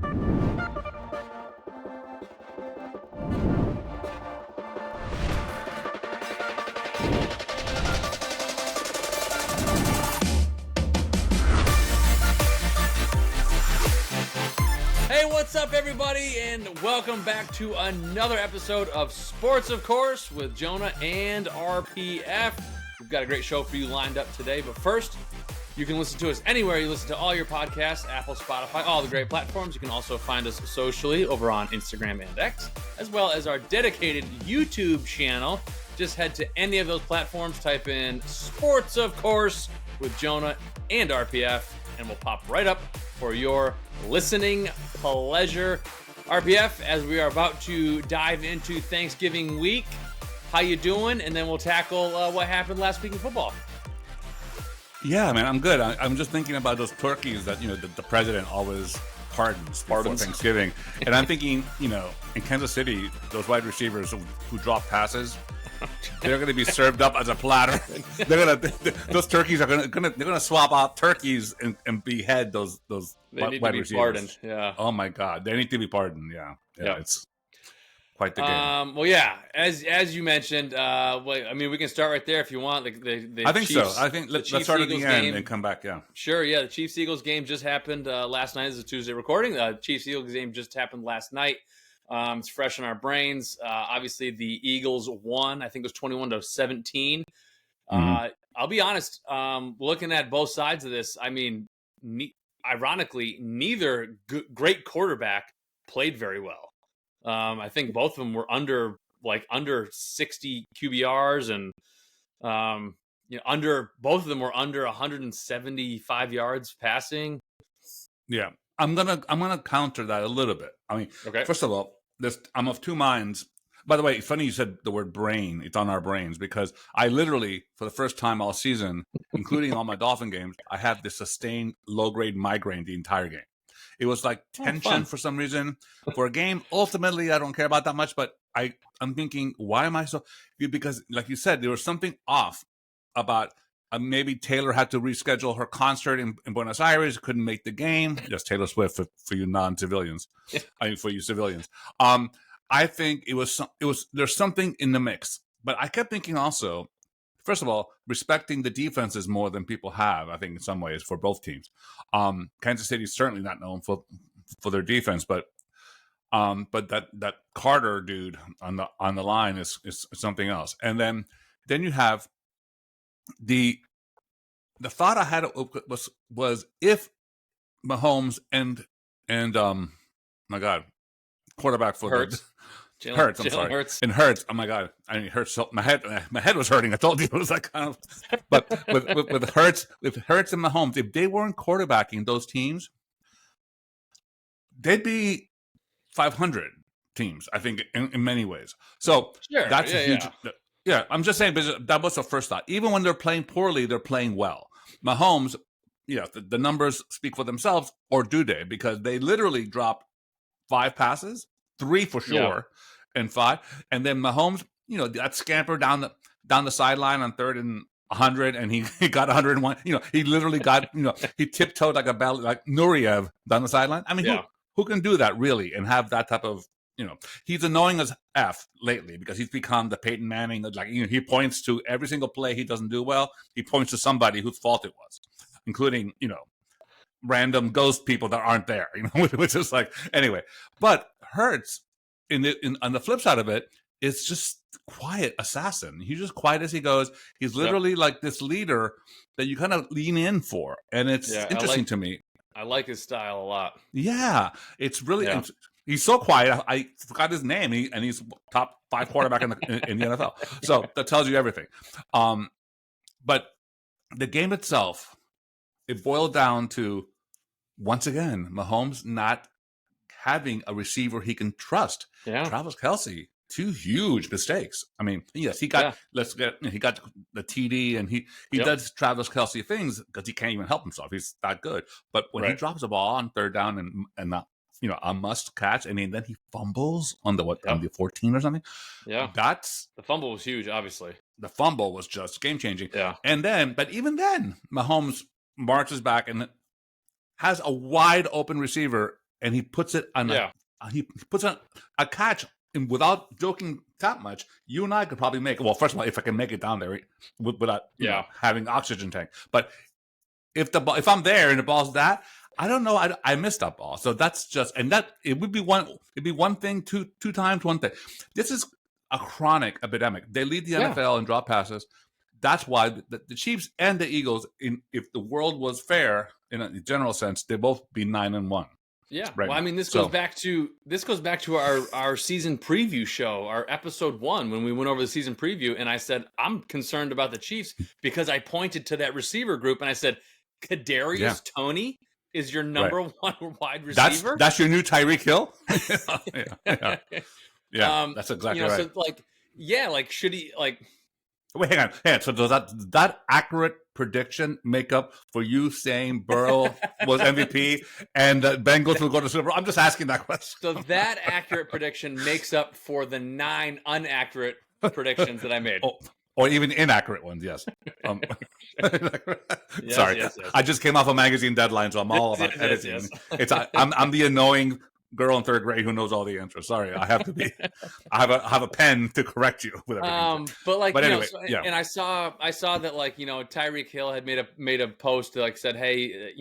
Hey, what's up, everybody, and welcome back to another episode of Sports, of course, with Jonah and RPF. We've got a great show for you lined up today, but first, you can listen to us anywhere you listen to all your podcasts, Apple, Spotify, all the great platforms. You can also find us socially over on Instagram and X, as well as our dedicated YouTube channel. Just head to any of those platforms, type in Sports, of course, with Jonah and RPF, and we'll pop right up for your listening pleasure. RPF, as we are about to dive into Thanksgiving week, how you doing? And then we'll tackle what happened last week in football. Yeah, man, I'm good. I'm just thinking about those turkeys that, the president always pardons before Thanksgiving. And I'm thinking, in Kansas City, those wide receivers who drop passes, they're going to be served up as a platter. Those turkeys are they're going to swap out turkeys and behead those They wide need to be receivers. pardoned. Yeah. Oh my God, they need to be pardoned. Yeah. It's quite the game. Well, yeah, as you mentioned, we can start right there if you want. The I think Chiefs, so. I think let's start at the end game, and come back. Yeah. Sure. Yeah, the Chiefs-Eagles game just happened last night. This is a Tuesday recording. The Chiefs-Eagles game just happened last night. It's fresh in our brains. Obviously, the Eagles won. I think it was 21-17. I'll be honest. Looking at both sides of this, I mean, ironically, neither great quarterback played very well. I think both of them were under 60 QBRs, and both of them were under 175 yards passing. Yeah, I'm gonna counter that a little bit. I mean, okay. First of all, I'm of two minds. By the way, it's funny you said the word brain. It's on our brains because I literally, for the first time all season, including all my Dolphin games, I had this sustained low-grade migraine the entire game. It was like tension for some reason. For a game, ultimately, I don't care about that much, but I'm thinking, why am I so... Because, like you said, there was something off about maybe Taylor had to reschedule her concert in Buenos Aires, couldn't make the game. Yes, Taylor Swift for you non-civilians. I mean, for you civilians. I think there's something in the mix. But I kept thinking also, first of all, respecting the defenses more than people have, I think, in some ways, for both teams. Kansas City is certainly not known for their defense, but that Carter dude on the line is something else. And then you have the thought I had was if Mahomes and my God, quarterback for Hurts. Hurts, I'm sorry. And Hurts, oh my God. I mean, Hurts, so my head was hurting. I told you it was like kind of, but with Hurts and Mahomes, if they weren't quarterbacking those teams, they'd be 500 teams, I think, in many ways. So sure. That's a huge, yeah, I'm just saying, that was the first thought. Even when they're playing poorly, they're playing well. Mahomes, the numbers speak for themselves, or do they? Because they literally dropped 5 passes, 3 for sure, and 5. And then Mahomes, that scamper down the sideline on 3rd and 100, and he got 101. He literally got, he tiptoed like Nureyev down the sideline. I mean, who can do that really and have that type of, he's annoying as F lately because he's become the Peyton Manning. He points to every single play he doesn't do well. He points to somebody whose fault it was, including, random ghost people that aren't there, which is like, anyway. But Hurts, on the flip side of it, is just quiet assassin. He's just quiet as he goes. He's literally like this leader that you kind of lean in for. And it's interesting to me. I like his style a lot. Yeah, it's really... He's so quiet. I forgot his name, and he's top 5 quarterback in the NFL. So that tells you everything. But the game itself, it boiled down to, once again, Mahomes not having a receiver he can trust. Yeah. Travis Kelce, 2 huge mistakes. I mean, yes, he got he got the TD, and he does Travis Kelce things because he can't even help himself. He's that good. But when he drops the ball on 3rd down and a must catch. I mean, then he fumbles on on the 14 or something. Yeah. The fumble was huge, obviously. The fumble was just game changing. Yeah. But even then, Mahomes marches back and has a wide open receiver and he puts it on Yeah. he puts on a catch, and without joking that much, you and I could probably make it. Well, first of all, if I can make it down there without having oxygen tank, but if I'm there and the ball's that, I don't know. I missed that ball, so that's just it would be one thing two times one thing. This is a chronic epidemic. They lead the NFL in drop passes. That's why the Chiefs and the Eagles, if the world was fair in a general sense, they both be 9-1. Yeah. Right well, I mean, this goes back to our season preview show, our episode 1, when we went over the season preview, and I said I'm concerned about the Chiefs because I pointed to that receiver group and I said Kadarius Toney is your number one wide receiver. That's your new Tyreek Hill. That's exactly right. So should he Wait, hang on. So does that accurate prediction make up for you saying Burrow was MVP and the Bengals will go to Super Bowl? I'm just asking that question. So that accurate prediction makes up for the 9 inaccurate predictions that I made. Or even inaccurate ones, yes. Sorry. Yes. I just came off a magazine deadline, so I'm all about editing. Yes. I'm the annoying girl in 3rd grade who knows all the answers. Sorry, I have to be. I have a pen to correct you with everything. But anyway, and I saw that Tyreek Hill had made a post that said, hey,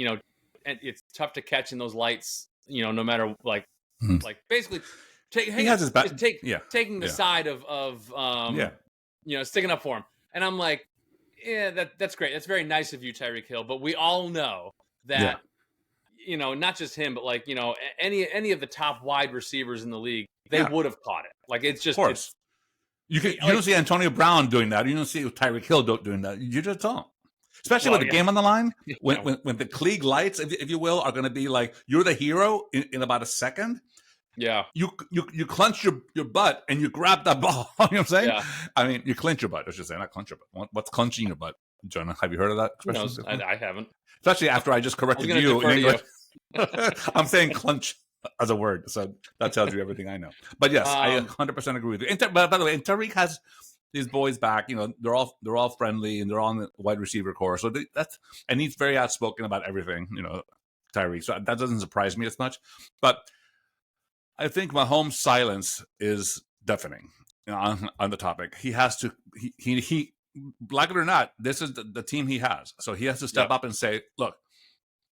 it's tough to catch in those lights, no matter basically taking the side of sticking up for him. And I'm like, that's great. That's very nice of you, Tyreek Hill. But we all know that. Not just him, but any of the top wide receivers in the league, they would have caught it. It's just, of course. You don't see Antonio Brown doing that. You don't see Tyreek Hill doing that. You just don't. Especially with the game on the line, when the Klieg lights, if you will, are going to be you're the hero in about a second. Yeah, you clench your butt and you grab that ball. You know what I'm saying? Yeah. I mean, you clench your butt. I should say, not clench your butt. What's clenching your butt, Jonah? Have you heard of that expression? No, I haven't. Especially after I just corrected you in English. I'm saying clench as a word, so that tells you everything I know. But yes, I 100% agree with you. By the way, Tariq has his boys back. They're all friendly and they're on the wide receiver core. So and he's very outspoken about everything. Tyree. So that doesn't surprise me as much. But I think Mahomes' silence is deafening on the topic. He has to. He like it or not, this is the team he has. So he has to step up and say, look,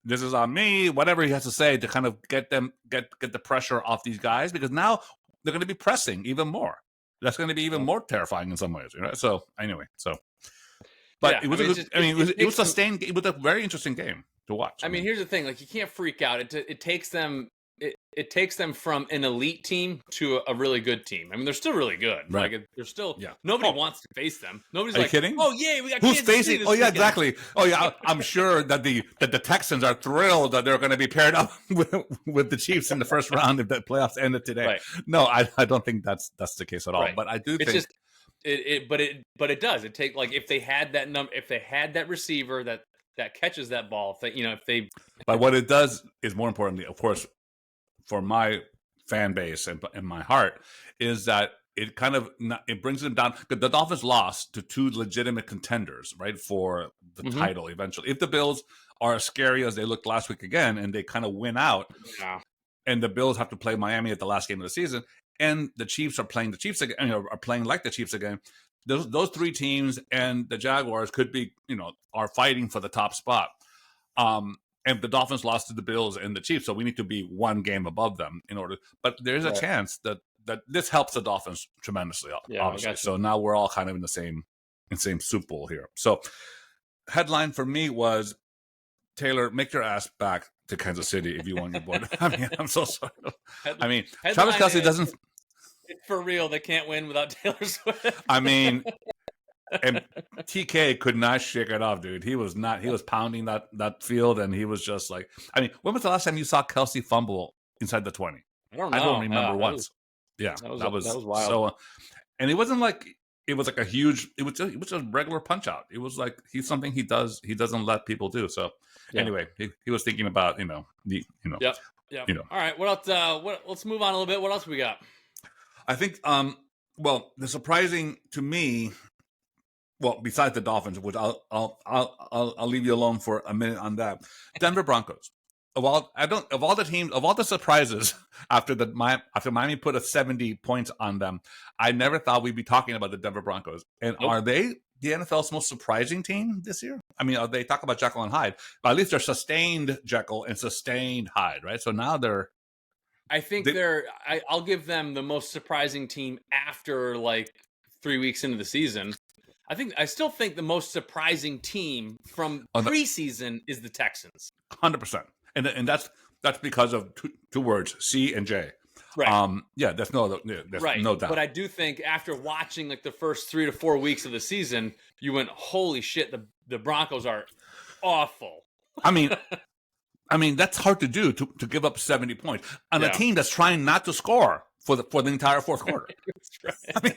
this is on me, whatever he has to say to kind of get the pressure off these guys, because now they're going to be pressing even more. That's going to be even more terrifying in some ways. So anyway, but it was it was sustained. It was a very interesting game to watch. I mean, here's the thing: you can't freak out. It takes them. It takes them from an elite team to a really good team. I mean, they're still really good. Right. They're still. Yeah. Nobody wants to face them. Nobody's Are you kidding? Oh yeah, we got. Who's Kansas facing? City Oh yeah, exactly. Oh yeah, I'm sure that the Texans are thrilled that they're going to be paired up with the Chiefs in the first round if the playoffs ended today. Right. No, I don't think that's the case at all. Right. But I do think just but it does. It take if they had that receiver that catches that ball. But what it does is, more importantly, of course, for my fan base and my heart, is that it kind of brings them down. The Dolphins lost to 2 legitimate contenders, right, for the title eventually. If the Bills are as scary as they looked last week again, and they kind of win out, and the Bills have to play Miami at the last game of the season, and the Chiefs are playing the Chiefs again, are playing like the Chiefs again. Those 3 teams and the Jaguars could be, are fighting for the top spot. And the Dolphins lost to the Bills and the Chiefs, so we need to be 1 game above them in order. But there's a chance that this helps the Dolphins tremendously, obviously. So now we're all kind of in the same soup bowl here. So headline for me was, Taylor, make your ass back to Kansas City if you want your boy. I mean, I'm so sorry. I mean, Travis Kelce doesn't. For real, they can't win without Taylor Swift. I mean. And TK could not shake it off, dude. He was pounding that field, and he was just like, I mean, when was the last time you saw Kelce fumble inside the 20? I don't know. I don't remember once. That was wild. So, and it wasn't like it was like a huge. It was just a regular punch out. It was like he's something he does. He doesn't let people do. So anyway, he was thinking about Yep. All right. What else? Let's move on a little bit. What else we got? I think well, the surprising to me. Well, besides the Dolphins, which I'll leave you alone for a minute on that. Denver Broncos. of all the teams, of all the surprises after Miami put a 70 points on them, I never thought we'd be talking about the Denver Broncos. And Nope. are they the NFL's most surprising team this year? I mean, they talk about Jekyll and Hyde, but at least they're sustained Jekyll and sustained Hyde, right? So now I think I'll give them the most surprising team after like 3 weeks into the season. I still think the most surprising team from preseason is the Texans. 100%. And that's because of two words, C and J. Right. There's no doubt. But I do think after watching like the first 3 to 4 weeks of the season, you went, holy shit, the Broncos are awful. I mean, that's hard to do to give up 70 points on a team that's trying not to score for the entire fourth quarter. That's right. I mean,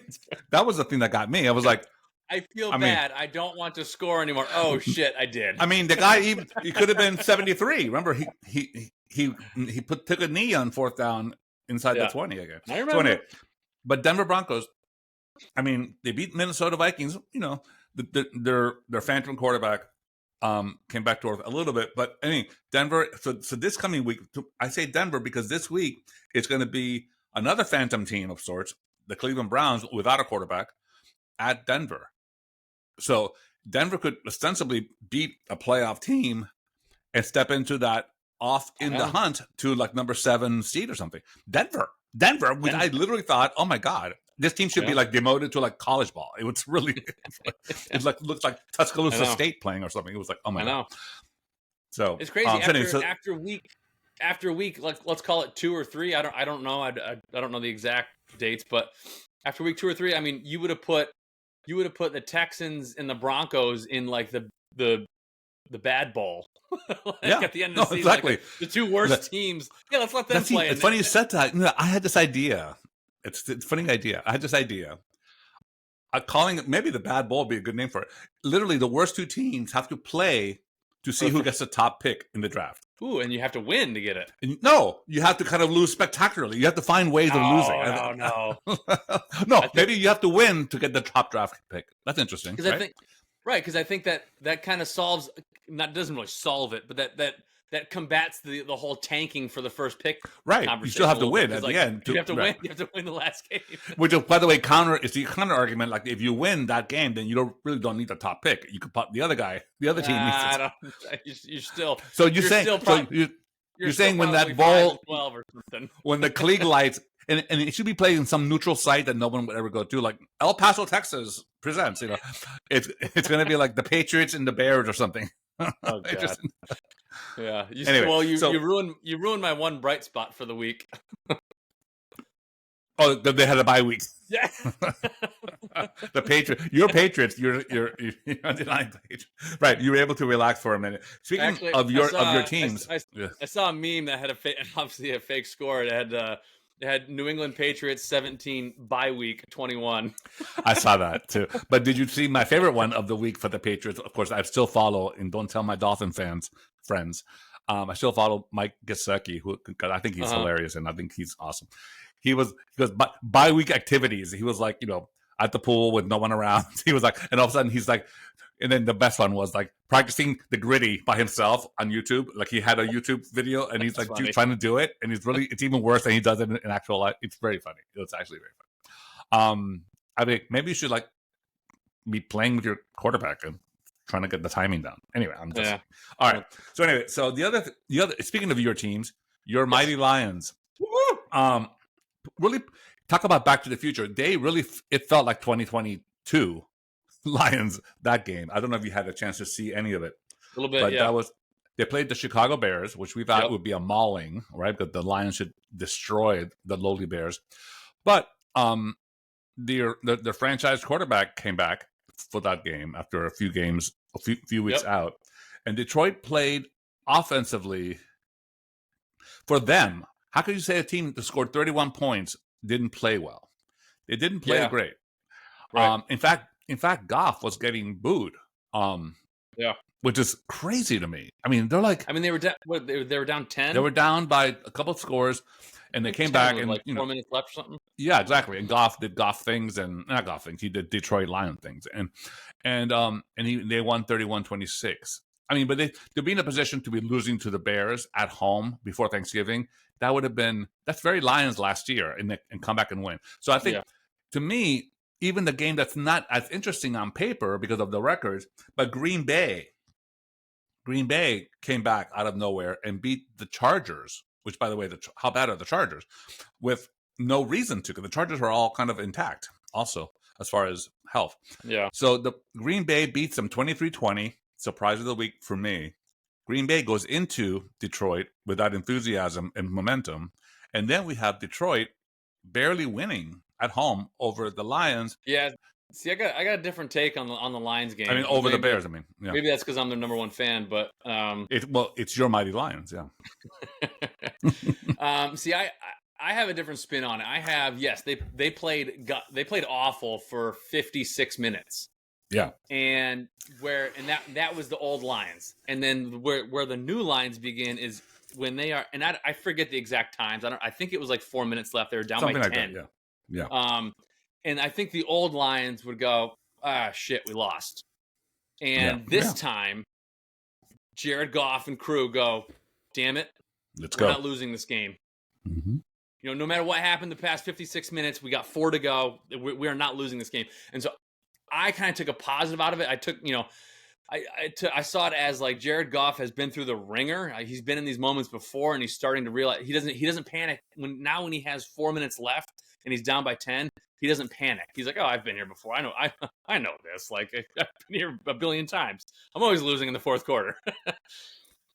that was the thing that got me. I was like, I feel bad. I don't want to score anymore. Oh shit, I did. I mean, the guy he could have been 73. Remember, he took a knee on fourth down inside the 20 again. I remember. 28. But Denver Broncos, I mean, they beat Minnesota Vikings. You know, their phantom quarterback came back to earth a little bit. But anyway, Denver. So this coming week, I say Denver because this week it's going to be another phantom team of sorts, the Cleveland Browns without a quarterback at Denver. So Denver could ostensibly beat a playoff team and step into that the hunt to like number 7 seed or something. Denver. I literally thought, oh my God, this team should be like demoted to like college ball. It was really, looks like Tuscaloosa State playing or something. It was like, oh my God. So it's crazy. After week, like let's call it 2 or 3. I don't know. I don't know the exact dates, but after week 2 or 3, I mean, you would have put the Texans and the Broncos in like the bad bowl. At the end of the season, exactly. Like the 2 worst teams. Yeah, let's let them play. It's funny you said that. You know, I had this idea. It's a funny idea. I had this idea. Calling it maybe the bad bowl would be a good name for it. Literally, the worst 2 teams have to play to see who gets the top pick in the draft. Ooh, and you have to win to get it. No, you have to kind of lose spectacularly. You have to find ways of losing. No. Maybe you have to win to get the top draft pick. That's interesting. Because I think that kind of solves. Doesn't really solve it, but that combats the whole tanking for the first pick. Right, you still have to win at the end. You have to win. You have to win the last game. Which, by the way, is the counter argument. Like, if you win that game, then you don't need the top pick. You could put the other guy. The other team needs it. You're still. So you're saying when that ball, 12 or something, when the Klieg lights. And it should be played in some neutiral site that no one would ever go to, like El Paso, Texas presents. You know, it's going to be like the Patriots and the Bears or something. Oh God. Yeah. You ruined my one bright spot for the week. Oh, they had a bye week. Yeah. The Patriots, your Patriots, you're undenying Patriots. Right. You were able to relax for a minute. Speaking of your teams, I saw a meme that had obviously a fake score. It had New England Patriots 17, bye week 21. I saw that too. But did you see my favorite one of the week for the Patriots? Of course, I still follow, and don't tell my Dolphin friends. I still follow Mike Gesicki, who I think he's hilarious and I think he's awesome. He goes bye week activities. He was like, at the pool with no one around. He was like, and all of a sudden he's like, and then the best one was like practicing the gritty by himself on YouTube. Like, he had a YouTube video and he's like trying to do it. And it's even worse than he does it in actual life. It's very funny. It's actually very funny. I think maybe you should like be playing with your quarterback and trying to get the timing down. Anyway, all right. So anyway, so the other, speaking of your teams, your Mighty Lions, really talk about Back to the Future. It felt like 2022 Lions, that game. I don't know if you had a chance to see any of it. A little bit, but they played the Chicago Bears, which we thought would be a mauling, right? But the Lions should destroy the lowly Bears. But their franchise quarterback came back for that game after a few weeks out. And Detroit played offensively for them. How could you say a team that scored 31 points didn't play well? They didn't play great. Right. In fact, Goff was getting booed. Which is crazy to me. I mean, they're like, they were down 10. They were down by a couple of scores, and they came back and like 4 minutes left or something. Yeah, exactly. And Goff did Goff things, and not Goff things. He did Detroit Lion things, and they won 31-26. I mean, but to be in a position to be losing to the Bears at home before Thanksgiving, that's very Lions last year and come back and win. So I think, to me, even the game that's not as interesting on paper because of the records, but Green Bay came back out of nowhere and beat the Chargers, which, by the way, how bad are the Chargers? With no reason to, because the Chargers are all kind of intact also as far as health. Yeah. So the Green Bay beats them 23-20. Surprise of the week for me. Green Bay goes into Detroit with that enthusiasm and momentum. And then we have Detroit barely winning at home over the Lions. Yeah. See, I got a different take on the Lions game. I mean, over the Bears. Yeah. Maybe that's because I'm their number one fan, but it's your mighty Lions, yeah. See, I have a different spin on it. I have, yes, they played awful for 56 minutes. Yeah. And that was the old Lions. And then where the new Lions begin is when they are, and I forget the exact times. I think it was like 4 minutes left. They were down Something by like 10. That, yeah. And I think the old Lions would go, shit, we lost. And this time, Jared Goff and crew go, damn it, we're not losing this game. Mm-hmm. You know, no matter what happened the past 56 minutes, we got 4 to go. We are not losing this game. And so I kind of took a positive out of it. I took, I saw it as like Jared Goff has been through the ringer. He's been in these moments before, and he's starting to realize he doesn't panic when he has 4 minutes left and he's down by 10. He doesn't panic. He's like, oh, I've been here before. I know this. Like, I've been here a billion times. I'm always losing in the fourth quarter.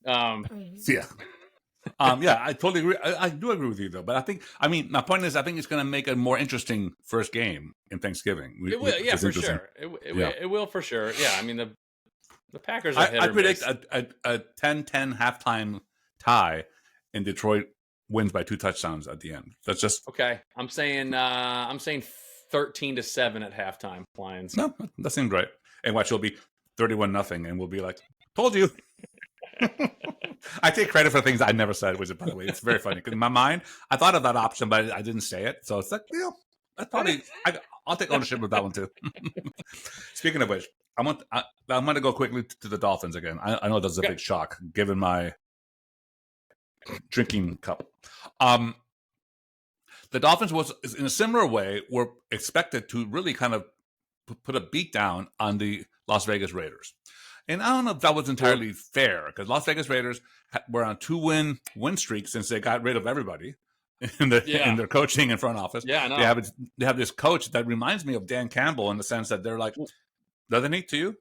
Yeah. I totally agree. I do agree with you, though. But my point is, I think it's going to make a more interesting first game in Thanksgiving. It will, for sure. It will for sure. Yeah, I mean, the Packers are I predict a 10-10 halftime tie, and Detroit wins by 2 touchdowns at the end. That's just okay. I'm saying 13-7 at halftime. Lions. No, that seems right. And watch, it'll be 31-0, and we'll be like, "Told you." I take credit for things I never said, which, by the way, it's very funny because in my mind, I thought of that option, but I didn't say it. So it's like, that's probably I'll take ownership of that one too. Speaking of which, I'm going to go quickly to the Dolphins again. I know that's a big shock given my drinking cup. The Dolphins was in a similar way were expected to really kind of put a beat down on the Las Vegas Raiders. And I don't know if that was entirely fair because Las Vegas Raiders were on 2 win streak since they got rid of everybody in their coaching and front office. Yeah, I know. They have this coach that reminds me of Dan Campbell in the sense that they're like, doesn't he to you?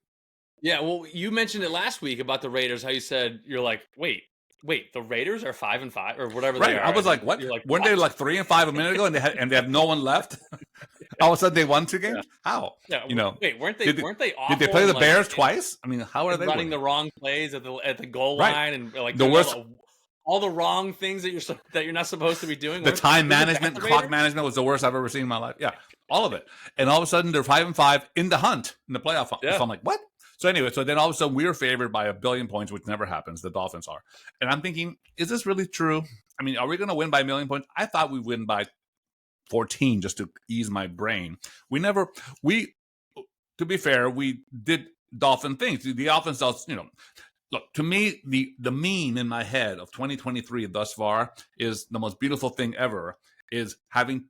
Yeah, well, you mentioned it last week about the Raiders. How you said you're like, wait, the Raiders are 5-5 or whatever they are. I was like, what? Like, weren't they like 3-5 a minute ago, and they have no one left? All of a sudden, they won 2 games. Yeah. How? Yeah, wait, weren't they awful? Did they play the Bears twice? I mean, how are they running winning? the wrong plays at the goal line and like the worst? All the wrong things that you're not supposed to be doing. The time management, the clock management was the worst I've ever seen in my life. Yeah, all of it. And all of a sudden, they're 5-5 in the hunt in the playoff. Yeah. So I'm like, what? So anyway, then all of a sudden we were favored by 1 billion points, which never happens. The Dolphins are. And I'm thinking, is this really true? I mean, are we going to win by 1 million points? I thought we'd win by 14 just to ease my brain. To be fair, we did Dolphin things. The offense does, look, to me, the meme in my head of 2023 thus far is the most beautiful thing ever is having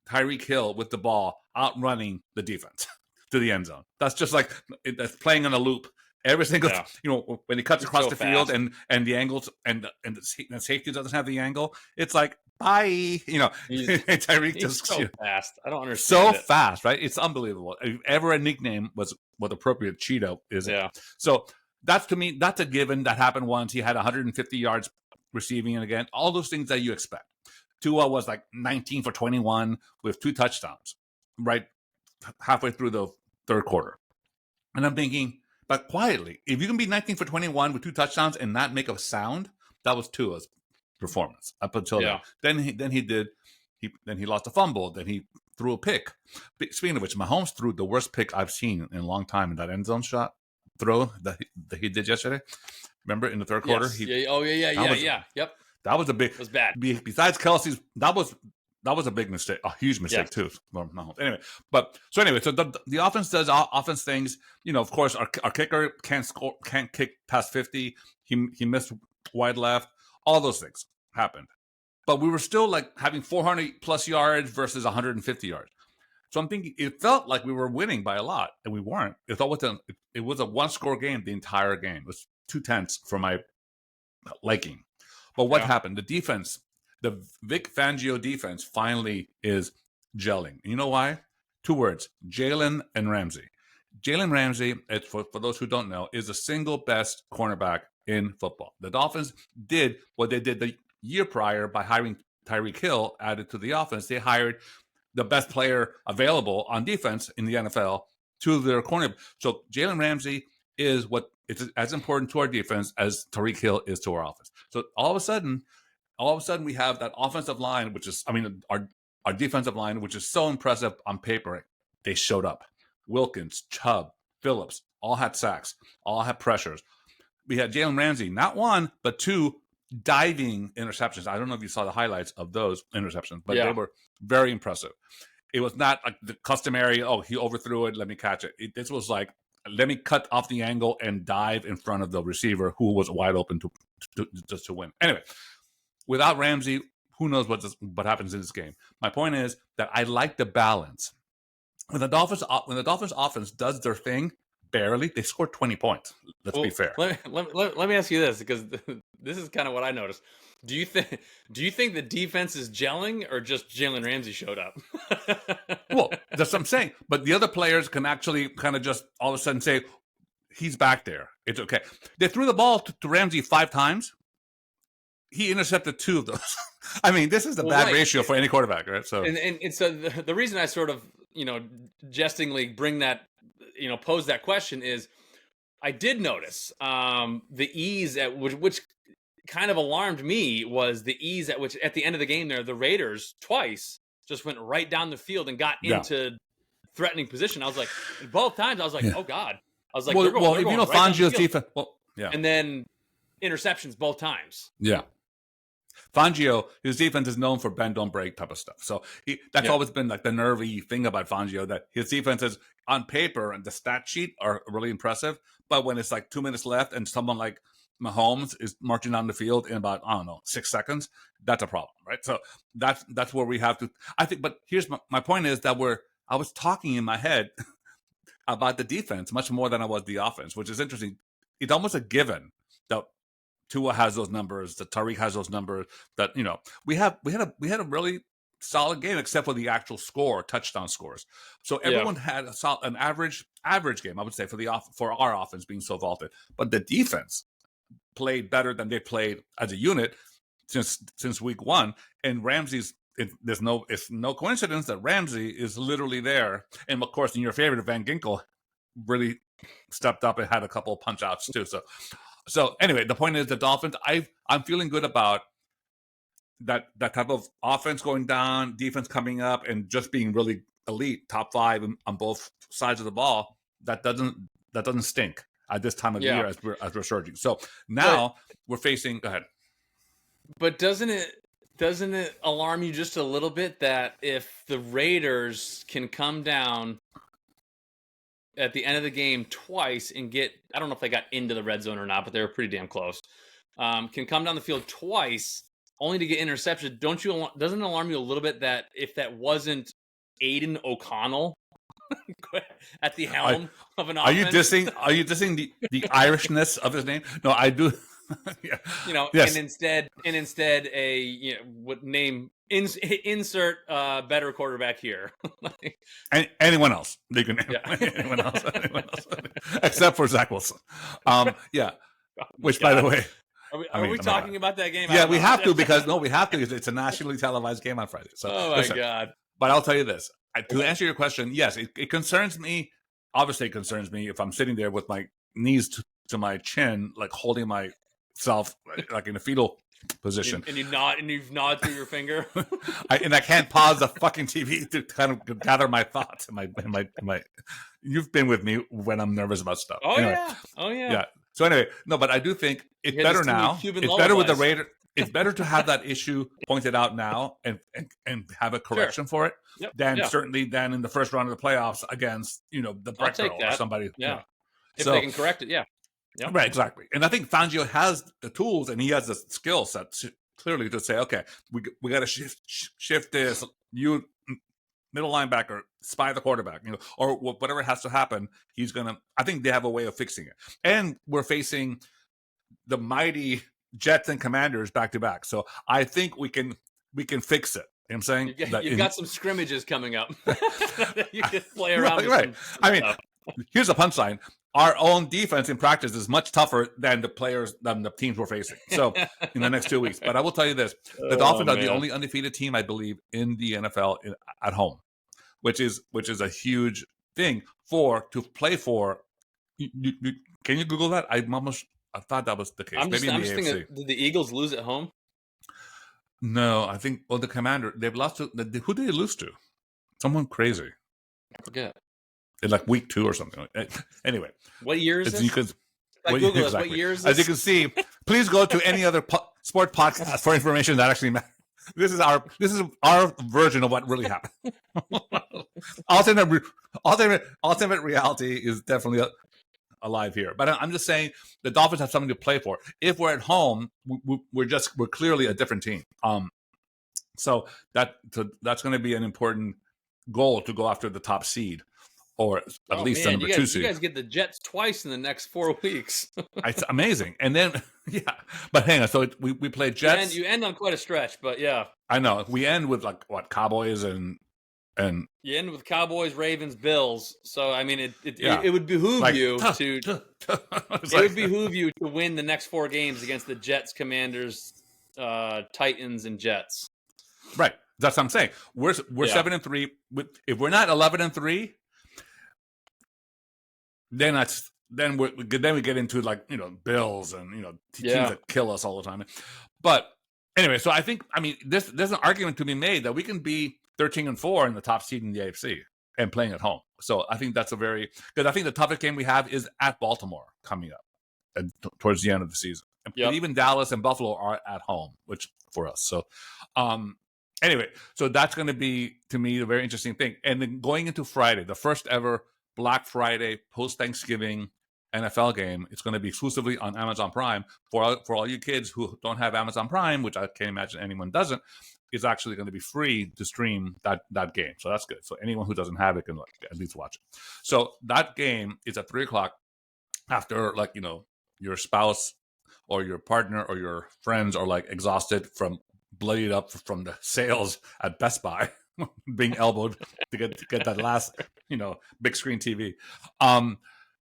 Tyreek Hill with the ball outrunning the defense to the end zone. That's just like that's playing on a loop. Every single, when he cuts across the field and the angles and the safety doesn't have the angle, it's like, bye. Tyreek just so fast. I don't understand. So fast, right? It's unbelievable. If ever a nickname was what appropriate, Cheeto is. Yeah. So that's, to me, that's a given. That happened once. He had 150 yards receiving, and again, all those things that you expect. Tua was like 19 for 21 with 2 touchdowns, right? Halfway through the third quarter. And I'm thinking, but quietly, if you can be 19 for 21 with 2 touchdowns and not make a sound, that was Tua's performance up until then. Then he lost a fumble. Then he threw a pick. Speaking of which, Mahomes threw the worst pick I've seen in a long time in that end zone throw that he did yesterday. Remember in the third quarter? Yep. That was a big. It was bad. Besides Kelsey's, that was a big mistake, a huge mistake too. Well, no, anyway, so the offense does offense things. Of course, our kicker can't kick past 50. He missed wide left. All those things happened, but we were still like having 400 plus yards versus 150 yards. So I'm thinking it felt like we were winning by a lot, and we weren't. It was a one-score game the entire game. It was 2-10 for my liking. But what happened? The defense, the Vic Fangio defense, finally is gelling. You know why? 2 words: Jalen and Ramsey. Jalen Ramsey, for those who don't know, is the single best cornerback in football. The Dolphins did what they did the year prior by hiring Tyreek Hill added to the offense. They hired the best player available on defense in the NFL to their corner. So Jalen Ramsey is what it's as important to our defense as Tyreek Hill is to our offense. So all of a sudden we have that offensive line, our defensive line, which is so impressive on paper. They showed up. Wilkins, Chubb, Phillips, all had sacks, all had pressures. We had Jalen Ramsey, not 1, but 2 diving interceptions. I don't know if you saw the highlights of those interceptions, but they were very impressive. It was not like the customary, he overthrew it, let me catch it. This was like, let me cut off the angle and dive in front of the receiver who was wide open to win. Anyway, without Ramsey, who knows what happens in this game. My point is that I like the balance. When the Dolphins offense does their thing, barely, they scored 20 points. Let's be fair. Let me ask you this, because this is kind of what I noticed. Do you think the defense is gelling, or just Jalen Ramsey showed up? Well, that's what I'm saying. But the other players can actually kind of just all of a sudden say, he's back there. It's okay. They threw the ball to Ramsey 5 times. He intercepted 2 of those. I mean, this is a bad ratio for any quarterback, right? So, and so the reason I sort of, jestingly bring that, pose that question is, I did notice the ease at which kind of alarmed me was the ease at which at the end of the game there, the Raiders twice just went right down the field and got into threatening position. I was like, both times I was like, oh God. I was like, they're going Fangio's defense, and then interceptions both times. Yeah. Fangio, his defense is known for bend, don't break type of stuff. So that's always been like the nervy thing about Fangio, that his defenses on paper and the stat sheet are really impressive. But when it's like 2 minutes left and someone like Mahomes is marching down the field in about, 6 seconds, that's a problem, right? So that's where we have to, I think, but here's my point is that I was talking in my head about the defense much more than I was the offense, which is interesting. It's almost a given that Tua has those numbers, that Tariq has those numbers, that we had a really solid game except for the actual touchdown scores. So everyone had an average game, I would say, for our offense being so vaulted. But the defense played better than they played as a unit since week 1. And Ramsey's it's no coincidence that Ramsey is literally there. And of course, in your favorite, Van Ginkel really stepped up and had a couple of punch outs too. So anyway, the point is the Dolphins, I'm feeling good about that type of offense going down, defense coming up, and just being really elite, top 5 on both sides of the ball. That doesn't stink at this time of the year as we're surging. So now we're facing. Go ahead. But doesn't it alarm you just a little bit that if the Raiders can come down at the end of the game twice and get, I don't know if they got into the red zone or not, but they were pretty damn close, can come down the field twice only to get interception, doesn't it alarm you a little bit that if that wasn't Aiden O'Connell at the helm of an offense? Are you dissing the Irishness of his name? No, I do. Yes. and instead insert better quarterback here. Anyone else? They can anyone else except for Zach Wilson. Which, by the way, are we talking about that game? Yeah, we have to because it's a nationally televised game on Friday. So, oh my God! But I'll tell you this: to answer your question, yes, it concerns me. Obviously, it concerns me if I'm sitting there with my knees to my chin, like holding myself like in a fetal position, and you've nodded through your finger, and I can't pause the fucking TV to kind of gather my thoughts. My you've been with me when I'm nervous about stuff. Oh yeah. So anyway, no, but I do think it's better now. It's better with the Raiders. it's better to have that issue pointed out now and have a correction for it than certainly than in the first round of the playoffs against the Brett girl or somebody. Yeah, if they can correct it. Yeah. Right, exactly. And I think Fangio has the tools and he has the skill set clearly to say, okay, we got to shift this. You middle linebacker, spy the quarterback, or whatever has to happen. He's gonna. I think they have a way of fixing it. And we're facing the mighty Jets and Commanders back to back. So I think we can fix it. You know what I'm saying? You've got some scrimmages coming up. You can play around with right. I mean, here's a punchline. Our own defense in practice is much tougher than the teams we're facing. So in the next 2 weeks. But I will tell you this. The Dolphins are the only undefeated team, I believe, in the NFL at home, which is a huge thing to play for. Can you Google that? I thought that was the case. I'm just thinking, did the Eagles lose at home? No, I think the Commander, they've lost to who did they lose to? Someone crazy. I forget. In like week 2 or something. Anyway, what year is this? Google this. What year is this? As you can see, please go to any other sport podcast for information that actually matters. This is our version of what really happened. Ultimate reality is definitely alive here. But I'm just saying the Dolphins have something to play for. If we're at home, we're clearly a different team. So that's going to be an important goal to go after the top seed. Or at least the number 2 seed. You guys get the Jets twice in the next 4 weeks. It's amazing. And then, but hang on. So we played Jets. You end on quite a stretch, but yeah. I know. We end with Cowboys and you end with Cowboys, Ravens, Bills. So I mean, it would behoove you to would behoove you to win the next 4 games against the Jets, Commanders, Titans, and Jets. Right. That's what I'm saying. We're 7-3. If we're not 11-3. Then we get into Bills and teams that kill us all the time. But anyway, so I think there's an argument to be made that we can be 13-4 in the top seed in the AFC and playing at home. So I think that's because I think the toughest game we have is at Baltimore coming up towards the end of the season. Yep. Even Dallas and Buffalo are at home, which for us. So anyway, so that's going to be to me a very interesting thing. And then going into Friday, the first ever Black Friday post-Thanksgiving NFL game. It's going to be exclusively on Amazon Prime. For all you kids who don't have Amazon Prime, which I can't imagine anyone doesn't, is actually going to be free to stream that game. So that's good. So anyone who doesn't have it can at least watch it. So that game is at 3:00 after your spouse or your partner or your friends are exhausted from bloodied up from the sales at Best Buy. Being elbowed to get that last, big screen TV.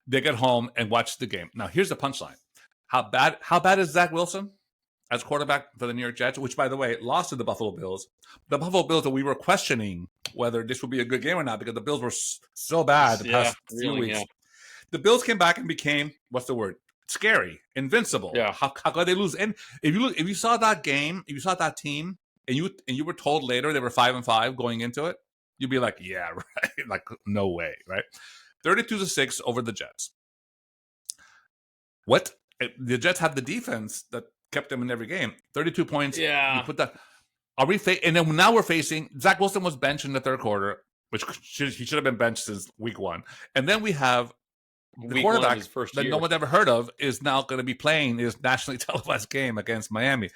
They get home and watch the game. Now, here's the punchline. How bad is Zach Wilson as quarterback for the New York Jets, which, by the way, lost to the Buffalo Bills? The Buffalo Bills that we were questioning whether this would be a good game or not because the Bills were so bad the past few weeks. Yeah. The Bills came back and became, what's the word? Scary, invincible. Yeah. How could they lose? And if you saw that game, if you saw that team, and you were told later they were 5-5 going into it, you'd be like, yeah, right. No way, right? 32-6 over the Jets. What? The Jets had the defense that kept them in every game. 32 points. Yeah. You put that. And then now we're facing Zach Wilson was benched in the third quarter, which he should have been benched since week 1. And then we have the quarterback that no one's ever heard of is now going to be playing his nationally televised game against Miami.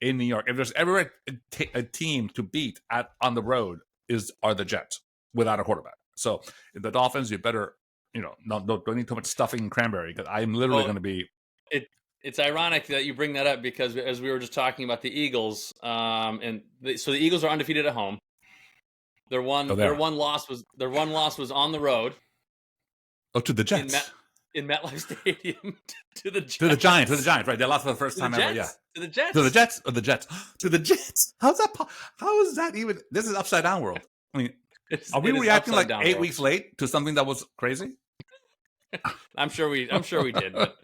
In New York, if there's ever a team to beat on the road, are the Jets without a quarterback. So the Dolphins, you better, don't need too much stuffing and cranberry because I'm literally going to be. It's ironic that you bring that up because as we were just talking about the Eagles, so the Eagles are undefeated at home. Their one loss was on the road. Oh, to the Jets. In MetLife Stadium to the Jets. To the Giants, right? They lost for the first time ever, yeah. To the Jets. To the Jets or the Jets. To the Jets. How is that even? This is upside down world. I mean, are we reacting 8 weeks late to something that was crazy? I'm sure we did. But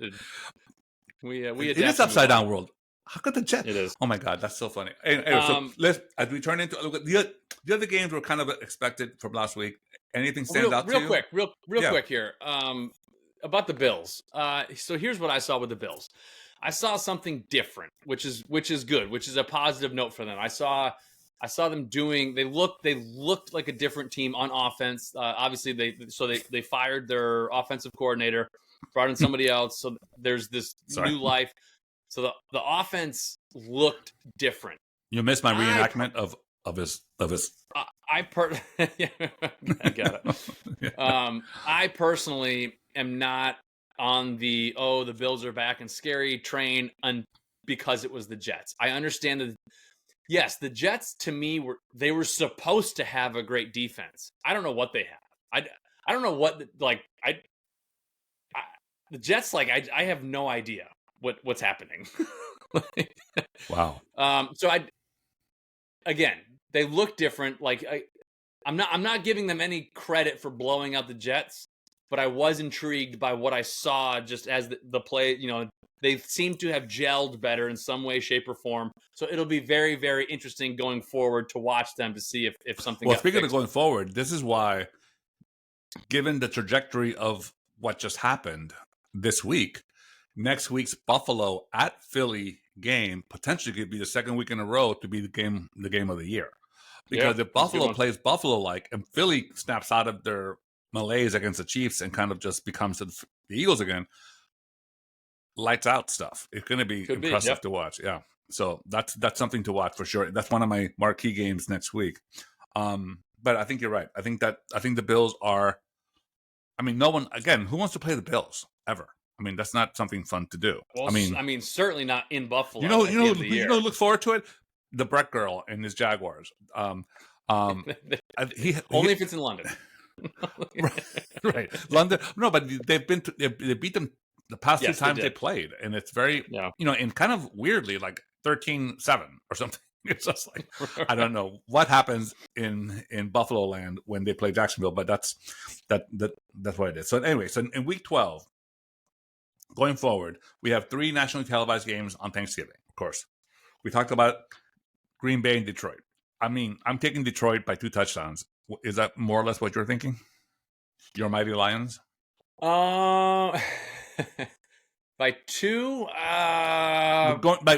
it is upside down world. How could the Jets? It is. Oh my God, that's so funny. Anyway, so as we turn into the other games were kind of expected from last week. Anything stands out to you? Real quick here. About the Bills. So here's what I saw with the Bills. I saw something different, which is good, which is a positive note for them. I saw them doing. They looked like a different team on offense. Obviously, they fired their offensive coordinator, brought in somebody else. So there's this new life. So the offense looked different. You missed my reenactment of his. I got it. Yeah. I personally am not on the Bills are back and scary train because it was the Jets. I understand that. Yes, the Jets to me were supposed to have a great defense. I don't know what they have. I don't know what the Jets I have no idea what's happening. Wow. So again, they look different. I'm not giving them any credit for blowing out the Jets, but I was intrigued by what I saw just as the play. They seem to have gelled better in some way, shape, or form. So it'll be very, very interesting going forward to watch them to see if something. Well, speaking of going forward, this is why, given the trajectory of what just happened this week, next week's Buffalo at Philly game potentially could be the second week in a row to be the game of the year. Because if Buffalo plays Buffalo-like and Philly snaps out of their malaise against the Chiefs and kind of just becomes the Eagles again, lights out stuff. It's going to be impressive to watch. Yeah. So that's something to watch for sure. That's one of my marquee games next week. But I think you're right. I think the Bills are, no one, again, who wants to play the Bills ever? That's not something fun to do. Well, certainly not in Buffalo. Look forward to it. The Brett girl and his Jaguars. Only if it's in London. right. London. No, but they beat them the past two times they played, and it's very, and kind of weirdly, 13-7 or something. It's just I don't know what happens in Buffalo land when they play Jacksonville, but that's what it is. So anyway, in week 12, going forward, we have 3 nationally televised games on Thanksgiving. Of course, we talked about Green Bay and Detroit. I'm taking Detroit by 2 touchdowns. Is that more or less what you're thinking? Your Mighty Lions? By 2,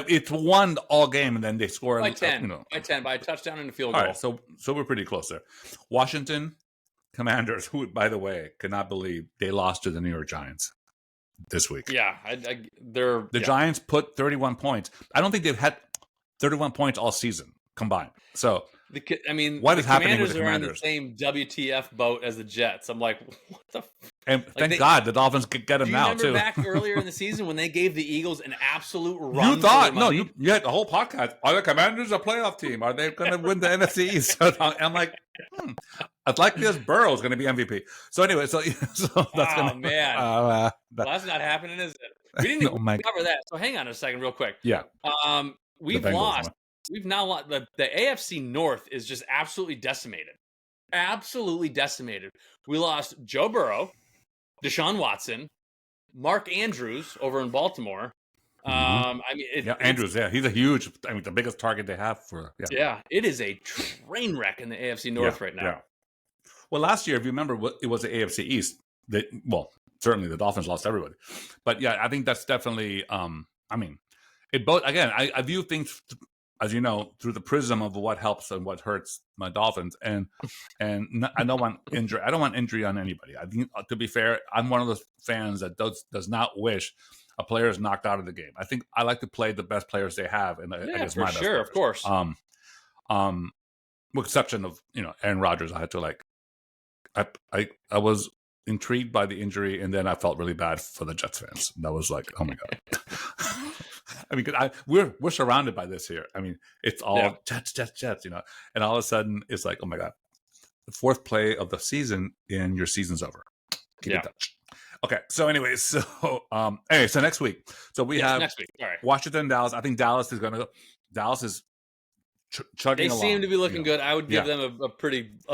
it's won all game, and then they score by 10. By 10, by a touchdown and a field goal. All right, so we're pretty close there. Washington Commanders, who, by the way, cannot believe they lost to the New York Giants this week. Yeah, the Giants put 31 points. I don't think they've had 31 points all season combined. So what is happening with the Commanders? Are in the same WTF boat as the Jets. I'm like, what the? And thank God the Dolphins could get them now too. Remember back earlier in the season when they gave the Eagles an absolute run? You thought you had the whole podcast. Are the Commanders a playoff team? Are they going to win the NFC East? So I'm like, I'd like this. Burrow's going to be MVP. So anyway, so that's man, well, that's not happening, is it? We didn't cover that. So hang on a second, real quick. Yeah. We've lost. We've now lost. The AFC North is just absolutely decimated. Absolutely decimated. We lost Joe Burrow, Deshaun Watson, Mark Andrews over in Baltimore. Andrews. Yeah, he's a huge. The biggest target they have for. Yeah, it is a train wreck in the AFC North right now. Yeah. Well, last year, if you remember, it was the AFC East. Certainly the Dolphins lost everybody, but yeah, I think that's definitely. It both again. I view things, as you know, through the prism of what helps and what hurts my Dolphins, and I don't want injury. I don't want injury on anybody. I think, to be fair, I'm one of those fans that does not wish a player is knocked out of the game. I think I like to play the best players they have, and against my best players. Of course. With exception of Aaron Rodgers, I had to I was intrigued by the injury, and then I felt really bad for the Jets fans. That was like, oh my god. We're surrounded by this here. It's all Jets, and all of a sudden it's like, oh my god, the 4th play of the season, and your season's over. Keep in touch. Okay, so anyways, so next week, so we have next week. All right. Washington, Dallas. I think Dallas is chugging along. They seem to be looking good. I would give them a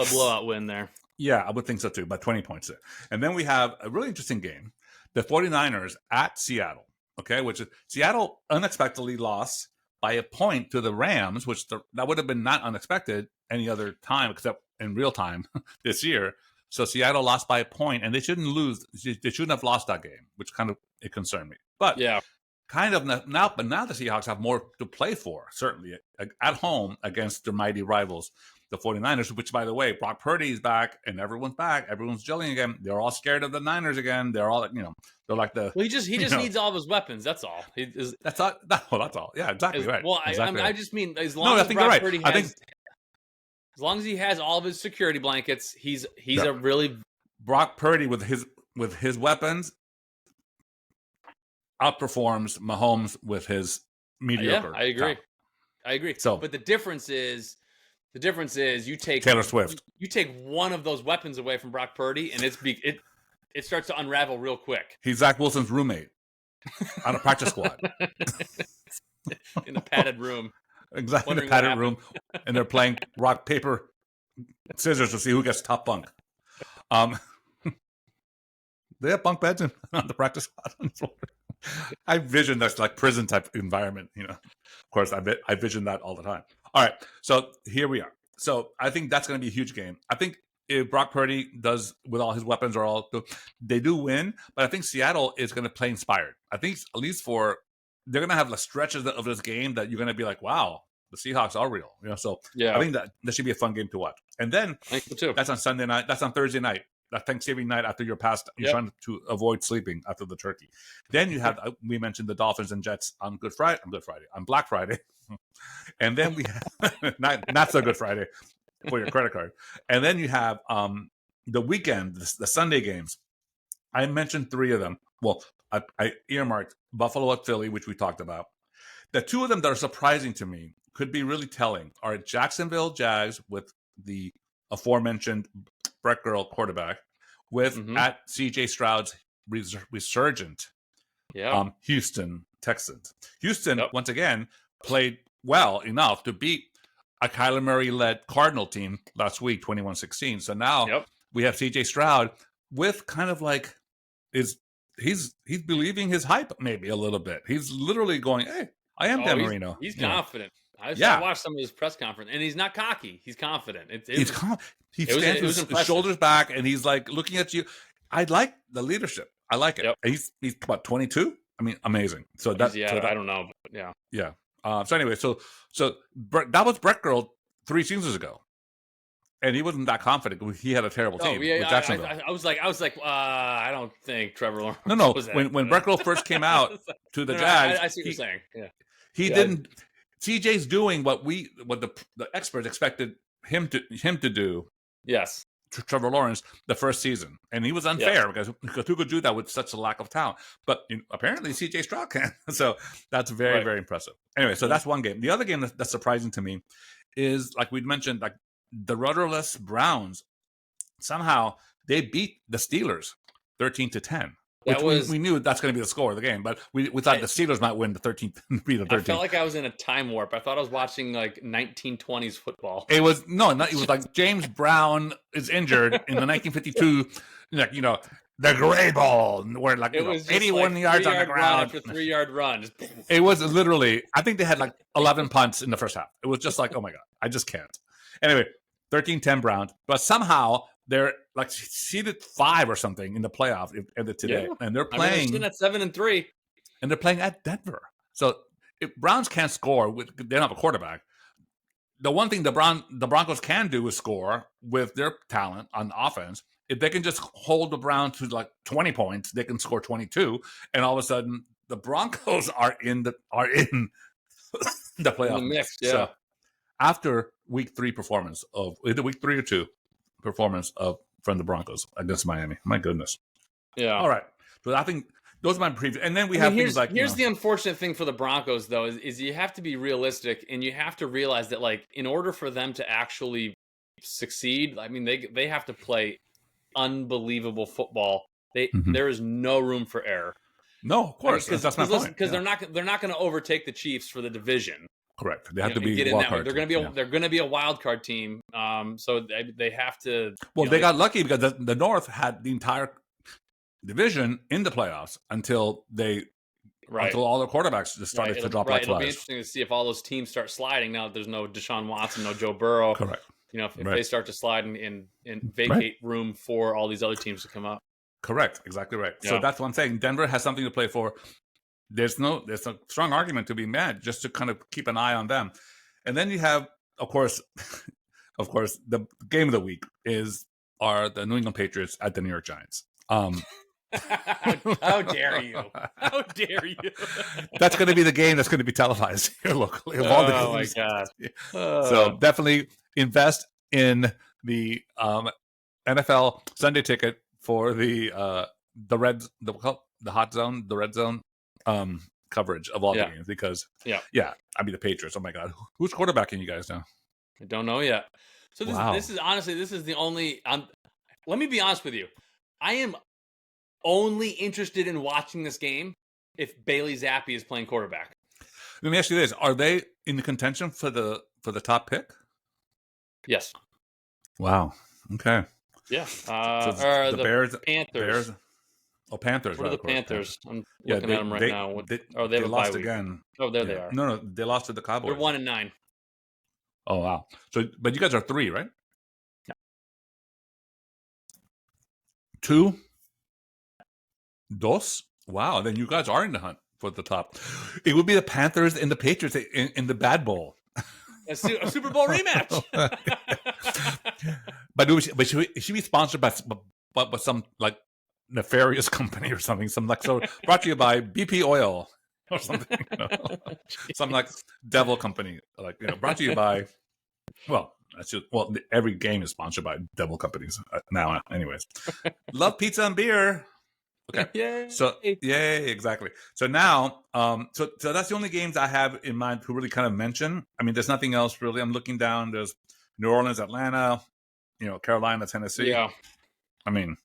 blowout win there. Yeah, I would think so too, by 20 points there. And then we have a really interesting game, the 49ers at Seattle. Okay, which is Seattle unexpectedly lost by a point to the Rams, which that would have been not unexpected any other time except in real time this year. So Seattle lost by a point, and they shouldn't lose. They shouldn't have lost that game, which kind of it concerned me. But kind of now, but now the Seahawks have more to play for, certainly at home against their mighty rivals, the 49ers, which, by the way, Brock Purdy is back and everyone's back. Everyone's gelling again. They're all scared of the Niners again. They're all, they're like the. Well, he just needs all of his weapons. That's all. That's all. That's all. Yeah, exactly right. Well, exactly I right. just mean as long as Brock Purdy has, as long as he has all of his security blankets, he's a really Brock Purdy with his weapons outperforms Mahomes with his mediocre. Yeah, I agree. talent. I agree. So, but the difference is you take Taylor Swift. You take one of those weapons away from Brock Purdy, and it starts to unravel real quick. He's Zach Wilson's roommate on a practice squad in a padded room. Exactly, in a padded room, and they're playing rock paper scissors to see who gets top bunk. They have bunk beds on the practice squad. I vision that's like prison type environment. Of course, I vision that all the time. All right, so here we are. So I think that's going to be a huge game. I think if Brock Purdy does with all his weapons they do win, but I think Seattle is going to play inspired. I think at least they're going to have stretches of this game that you're going to be like, wow, the Seahawks are real. So I think that should be a fun game to watch. And then that's on Sunday night. That's on Thursday night. That Thanksgiving night after you're trying to avoid sleeping after the turkey. Then you have we mentioned the Dolphins and Jets on on Black Friday, and then we have not so Good Friday for your credit card. And then you have the weekend, the Sunday games. I mentioned 3 of them. Well, I earmarked Buffalo at Philly, which we talked about. The 2 of them that are surprising to me could be really telling are Jacksonville Jags with the aforementioned Brett Girl quarterback with at CJ Stroud's resurgent Houston Texans. Houston, once again, played well enough to beat a Kyler Murray-led Cardinal team last week, 21-16. So now we have CJ Stroud with kind of like he's believing his hype maybe a little bit. He's literally going, hey, I am Dan Marino. He's confident. I watched some of his press conference, and he's not cocky. He's confident. He stands with his shoulders back, and he's like looking at you. I like the leadership. I like it. Yep. He's about 22. I mean, amazing. So I don't know. But yeah. So anyway, so that was Brett Girl 3 seasons ago, and he wasn't that confident. He had a terrible team. With Jacksonville. I was like, I don't think Trevor Lawrence. No. When Brett Girl first came out to the Jags, I see what you're saying. Yeah, he didn't. CJ's doing what the experts expected him to do. Yes, to Trevor Lawrence the first season, and he was unfair because who could do that with such a lack of talent? But apparently CJ Stroud can. So that's very very impressive. Anyway, so that's one game. The other game that's surprising to me is, like we mentioned, like the rudderless Browns. Somehow they beat the Steelers 13-10. We knew that's going to be the score of the game, but we thought the Steelers might win the 13th. I felt like I was in a time warp. I thought I was watching like 1920s football. It was it was like James Brown is injured in the 1952, the gray ball, where like it was 81 yards on the ground after 3-yard run. It was literally. I think they had like 11 punts in the first half. It was just like, oh my god, I just can't. Anyway, 13-10 Browns, but somehow they're like seeded 5 or something in the playoff ended today, and they're playing they're at 7-3, and they're playing at Denver. So if Browns can't score, they don't have a quarterback. The one thing the Broncos can do is score with their talent on offense. If they can just hold the Browns to like 20 points, they can score 22, and all of a sudden the Broncos are in the playoff mix. Yeah. So after week 3 performance of either week 3 or 2. Performance from the Broncos against Miami. My goodness. Yeah. All right. So I think those are my previews. And then we have things like here's the unfortunate thing for the Broncos though is you have to be realistic, and you have to realize that like in order for them to actually succeed, I mean they have to play unbelievable football. There is no room for error. No, of course. That's my point. Because they're not going to overtake the Chiefs for the division. Correct. They have to be wild card. They're going to be a wild card team. So they have to. Well, they got lucky because the North had the entire division in the playoffs until all their quarterbacks just started to drop like flies. It'll be interesting to see if all those teams start sliding now that there's no Deshaun Watson, no Joe Burrow. Correct. If they start to slide and vacate room for all these other teams to come up. Correct. Exactly right. Yeah. So that's one thing. Denver has something to play for. there's a strong argument to be mad just to kind of keep an eye on them. And then you have, of course, the game of the week are the New England Patriots at the New York Giants. How dare you? How dare you? That's going to be the game that's going to be televised here locally of all the games. Oh my god! So definitely invest in the NFL Sunday ticket for the hot zone, the red zone coverage of all the games, because I mean the Patriots. Oh my god, who's quarterbacking you guys now? I don't know yet. So this is honestly, this is the only. Let me be honest with you. I am only interested in watching this game if Bailey Zappi is playing quarterback. Let me ask you this: are they in the contention for the top pick? Yes. Wow. Okay. Yeah. So the Bears, Panthers. Panthers. What are the Panthers? I'm looking at them right now. They lost again. Oh, there they are. No, they lost to the Cowboys. They're 1-9. Oh wow! So, but you guys are 3, right? Yeah. 2. Dos. Wow! Then you guys are in the hunt for the top. It would be the Panthers and the Patriots in the Bad Bowl. A Super Bowl rematch. But should we be sponsored by some like nefarious company or something? So brought to you by BP Oil or something. Some like devil company, like brought to you by. Well, every game is sponsored by devil companies now. Anyways, love pizza and beer. Okay. Yay. So yay, exactly. So now, so that's the only games I have in mind to really kind of mention. I mean, there's nothing else really. I'm looking down. There's New Orleans, Atlanta, Carolina, Tennessee. Yeah. I mean,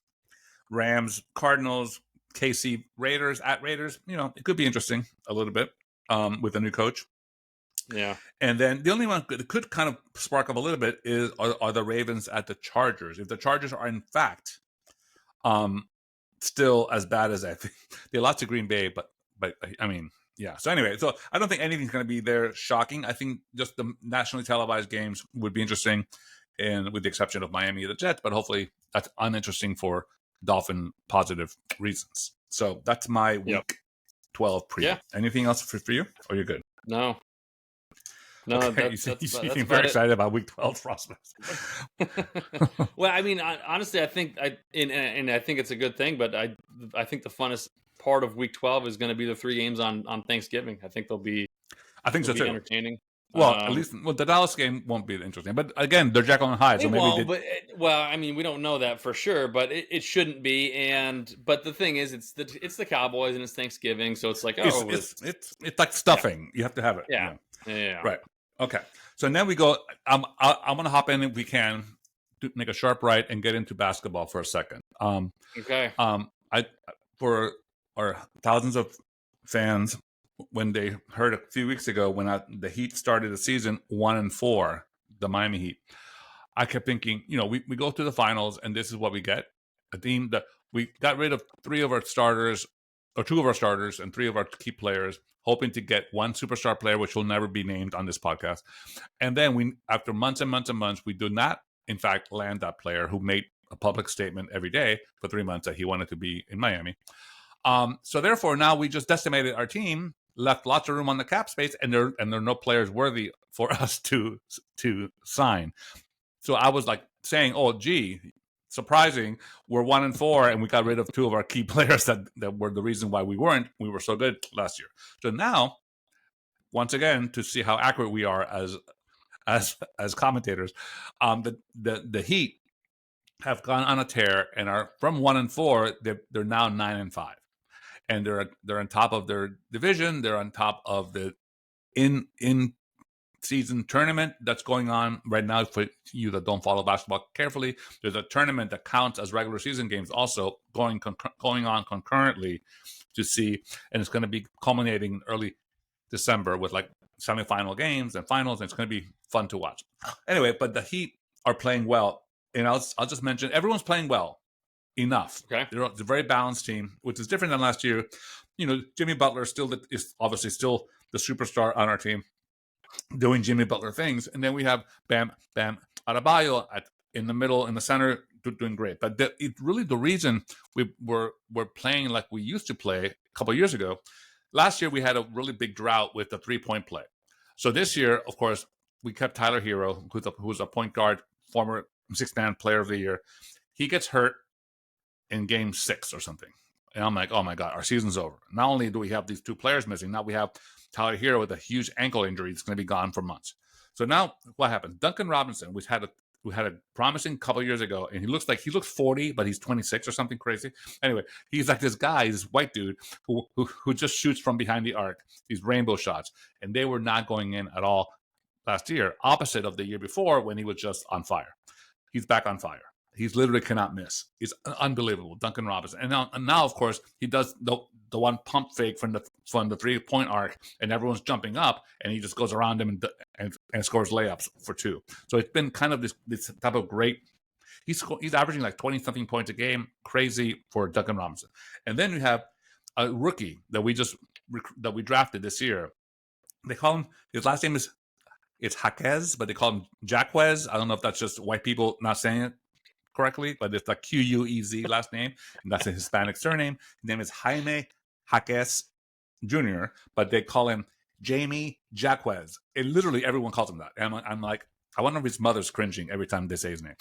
Rams, Cardinals, KC, Raiders at Raiders. It could be interesting a little bit with a new coach. Yeah. And then the only one that could kind of spark up a little bit are the Ravens at the Chargers. If the Chargers are in fact still as bad as I think. They lost to Green Bay, but I mean, yeah. So anyway, so I don't think anything's going to be there shocking. I think just the nationally televised games would be interesting, and with the exception of Miami and the Jets, but hopefully that's uninteresting for Dolphin positive reasons. So that's my week 12 preview. Yeah. Anything else for you, or you're good? No. Okay. You seem very excited about week 12 prospects. Well, I mean, honestly, I think I think it's a good thing, but I think the funnest part of week 12 is going to be the 3 games on Thanksgiving. I think they'll be. I think so too. Entertaining. Well, at least the Dallas game won't be interesting, but again, they're Jekyll and Hyde, so maybe. Well, I mean, we don't know that for sure, but it shouldn't be. But the thing is, it's the Cowboys and it's Thanksgiving, so it's like it's like stuffing. You have to have it. Yeah. Right. Okay. So then we go. I'm going to hop in if we can to make a sharp right and get into basketball for a second. Okay. For our thousands of fans, when they heard a few weeks ago when the Heat started the season 1-4, the Miami Heat, I kept thinking, we go to the finals and this is what we get. A team that we got rid of 3 of our starters, or 2 of our starters and 3 of our key players, hoping to get 1 superstar player, which will never be named on this podcast. And then after months and months and months, we do not, in fact, land that player who made a public statement every day for 3 months that he wanted to be in Miami. So therefore, now we just decimated our team, left lots of room on the cap space, and there are no players worthy for us to sign. So I was like saying, oh, gee, surprising, we're 1-4 and we got rid of 2 of our key players that were the reason why we were so good last year. So now, once again, to see how accurate we are as commentators, the Heat have gone on a tear and are from 1-4. They're now 9-5, and they're on top of their division. They're on top of the in season tournament that's going on right now. For you that don't follow basketball carefully, there's a tournament that counts as regular season games also going on concurrently to see, and it's going to be culminating early December with like semifinal games and finals, and it's going to be fun to watch. Anyway, but the Heat are playing well, and I'll just mention everyone's playing well enough. Okay, it's a very balanced team, which is different than last year. Jimmy Butler is obviously still the superstar on our team, doing Jimmy Butler things, and then we have Bam Adebayo in the middle, in the center, doing great. But the reason we're playing like we used to play a couple of years ago last year we had a really big drought with the 3-point play. So this year, of course, we kept Tyler Hero, who's a point guard, former six-man player of the year. He gets hurt in game 6 or something. And I'm like, oh my God, our season's over. Not only do we have these 2 players missing, now we have Tyler Hero with a huge ankle injury that's going to be gone for months. So now what happens? Duncan Robinson, we had a promising couple years ago, and he looks 40, but he's 26 or something crazy. Anyway, he's like this guy, this white dude who just shoots from behind the arc, these rainbow shots, and they were not going in at all last year, opposite of the year before when he was just on fire. He's back on fire. He's literally cannot miss. He's unbelievable, Duncan Robinson. And now, of course, he does the one pump fake from the 3-point arc, and everyone's jumping up, and he just goes around him and scores layups for 2. So it's been kind of this type of great. He's averaging like 20-something points a game, crazy for Duncan Robinson. And then we have a rookie that we drafted this year. They call him, his last name is Jaquez, but they call him Jaquez. I don't know if that's just white people not saying it correctly, but it's like Quez last name, and that's a Hispanic surname. His name is Jaime Jaquez Jr., but they call him Jamie Jaquez. And literally everyone calls him that. And I'm like, I wonder if his mother's cringing every time they say his name.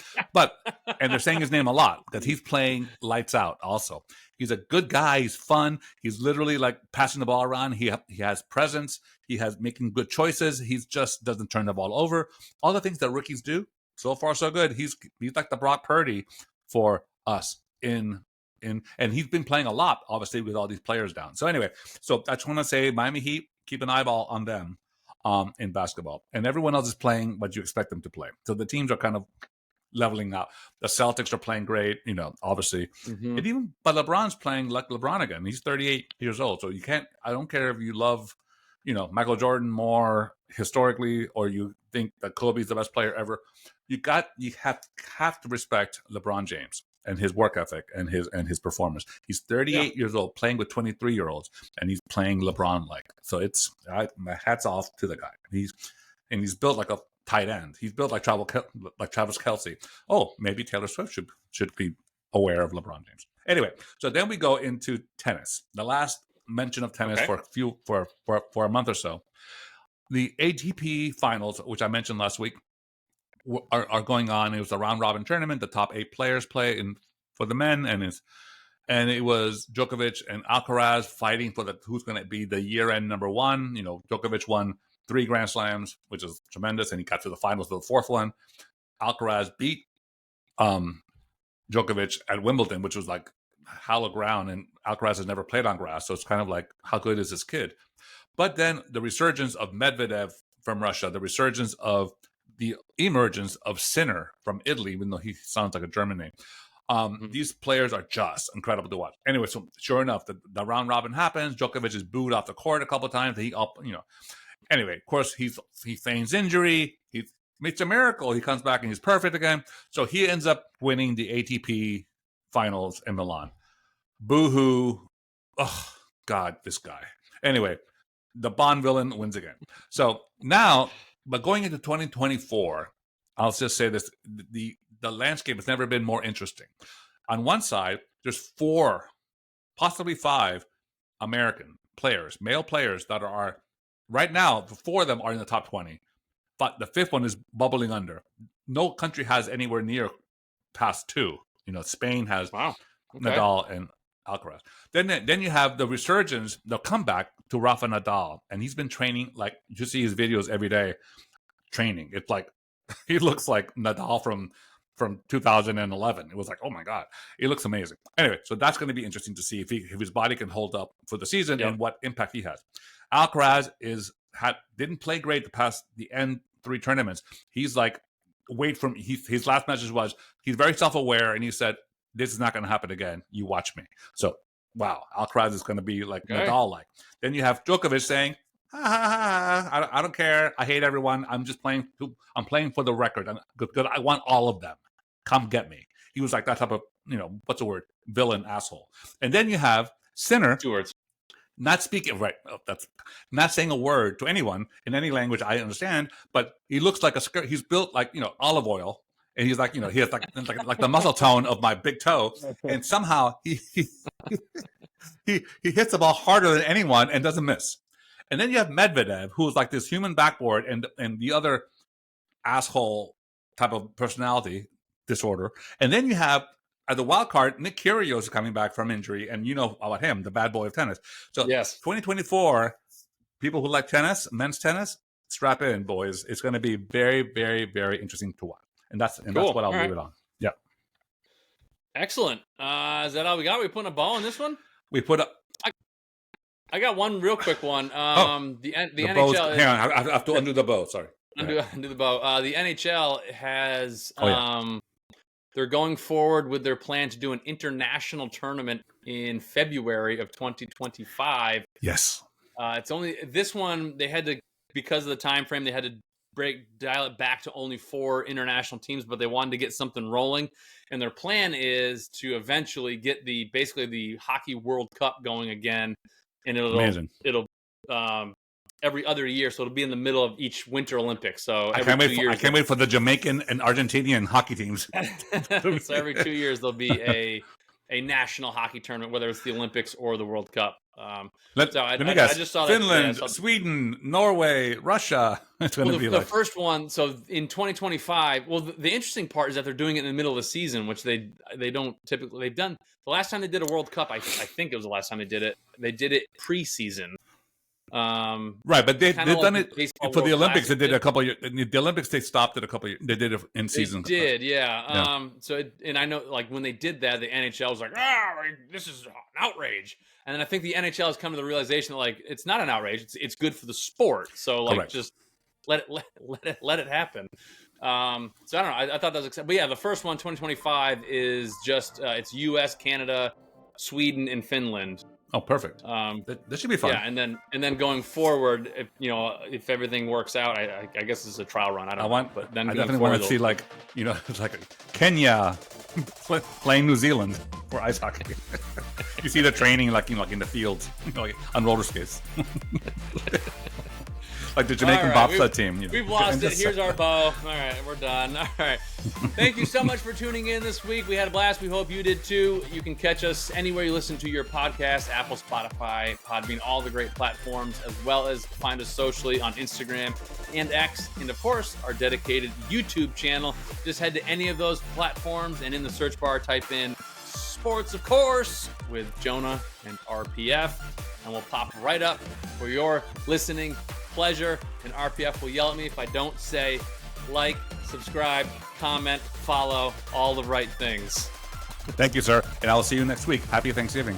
And they're saying his name a lot because he's playing lights out also. He's a good guy. He's fun. He's literally like passing the ball around. He has presence. He has making good choices. He just doesn't turn the ball over. All the things that rookies do. So far, so good. He's like the Brock Purdy for us and he's been playing a lot, obviously, with all these players down. So anyway, so I just want to say Miami Heat, keep an eyeball on them in basketball. And everyone else is playing what you expect them to play. So the teams are kind of leveling out. The Celtics are playing great, obviously. Mm-hmm. But LeBron's playing like LeBron again. He's 38 years old. So I don't care if you love, Michael Jordan more historically, or you think that Kobe's the best player ever. You have to respect LeBron James and his work ethic and his performance. He's 38 years old, playing with 23-year-olds, and he's playing LeBron-like. So my hats off to the guy. He's built like a tight end. He's built like Travis Kelce. Oh, maybe Taylor Swift should be aware of LeBron James. Anyway, so then we go into tennis. The last mention of tennis for a month or so. The ATP finals, which I mentioned last week, are going on. It was a round robin tournament. The top 8 players play for the men, and it was Djokovic and Alcaraz fighting for who's going to be the year-end number 1. Djokovic won 3 Grand Slams, which is tremendous, and he got to the finals of the 4th one. Alcaraz beat Djokovic at Wimbledon, which was like hallowed ground, and Alcaraz has never played on grass, so it's kind of like, how good is this kid? But then the resurgence of Medvedev from Russia, the resurgence of the emergence of Sinner from Italy, even though he sounds like a German name. These players are just incredible to watch. Anyway, so sure enough, the round robin happens. Djokovic is booed off the court a couple of times. Anyway, of course, he feigns injury. He makes a miracle. He comes back and he's perfect again. So he ends up winning the ATP finals in Milan. Boo-hoo. Oh, God, this guy. Anyway, the Bond villain wins again. So now, but going into 2024, I'll just say this, the landscape has never been more interesting. On one side, there's 4, possibly 5 American players, male players that are right now, 4 of them are in the top 20. But the 5th one is bubbling under. No country has anywhere near past 2. Spain has Nadal and Alcaraz. Then you have the resurgence, the comeback to Rafa Nadal, and he's been training, like you see his videos every day training. It's like he looks like Nadal from 2011. It was like, oh my God, he looks amazing. Anyway, so that's going to be interesting to see if his body can hold up for the season and what impact he has. Alcaraz didn't play great the end 3 tournaments. He's like, his last message was, he's very self-aware, and he said, this is not going to happen again. You watch me. So, wow, Alcaraz is going to be like Nadal-like. Then you have Djokovic saying, I don't care. I hate everyone. I'm just playing. I'm playing for the record. Good. I want all of them. Come get me. He was like that type of, what's the word? Villain asshole. And then you have Sinner. 2 words. Not speaking right. That's not saying a word to anyone in any language I understand. But he looks like he's built like olive oil. And he's like, he has like the muscle tone of my big toe, and somehow he hits the ball harder than anyone and doesn't miss. And then you have Medvedev, who's like this human backboard, and the other asshole type of personality disorder. And then you have at the wild card, Nick Kyrgios is coming back from injury, and you know about him, the bad boy of tennis. So Yes. 2024, people who like tennis, men's tennis, strap in, boys. It's going to be very, very, very interesting to watch. And that's Cool. what I'll All leave it on. Yeah. Excellent. Is that all we got? We putting a ball in this one? We put up. I got one real quick one. The NHL. Bows, hang on, I have to undo the bow. Sorry. Undo the bow. The NHL has. They're going forward with their plan to do an international tournament in February of 2025. Yes. It's only this one they had to, because of the time frame, they had to dial it back to only 4 international teams, but they wanted to get something rolling. And their plan is to eventually get basically the Hockey World Cup going again, and it'll every other year, so it'll be in the middle of each Winter Olympics. So I can't wait for the Jamaican and Argentinian hockey teams. So every 2 years there'll be a national hockey tournament, whether it's the Olympics or the World Cup. Let me guess. I just saw Finland, Sweden, Norway, Russia. It's going to be the first one. So in 2025, well, the interesting part is that they're doing it in the middle of the season, which they don't typically. They've done the last time they did a World Cup. I think it was the last time they did it. They did it preseason. Right, but they've done it for the Olympics. They did a couple of years. The Olympics, they stopped it a couple of years. They did it in season. They did, yeah. And I know, like, when they did that, the NHL was like, this is an outrage. And then I think the NHL has come to the realization that, like, it's not an outrage. It's good for the sport. So, like, Correct. Just let it happen. So I don't know. I thought that was exciting. But yeah, the first one, 2025, is just it's U.S., Canada, Sweden, and Finland. Oh, perfect. This should be fun. Yeah, and then going forward, if everything works out, I guess it's a trial run. I definitely want to see, like, it's like Kenya playing New Zealand for ice hockey. You see the training like in the fields, like on roller skates. Like the Jamaican bobsled team. We've lost it. Here's our bow. All right, we're done. All right. Thank you so much for tuning in this week. We had a blast. We hope you did too. You can catch us anywhere you listen to your podcast, Apple, Spotify, Podbean, all the great platforms, as well as find us socially on Instagram and X. And of course, our dedicated YouTube channel. Just head to any of those platforms and in the search bar, type in Sports of Course with Jonah and RPF, and we'll pop right up for your listening pleasure. And RPF will yell at me if I don't say like, subscribe, comment, follow, all the right things. Thank you, sir. And I'll see you next week. Happy Thanksgiving.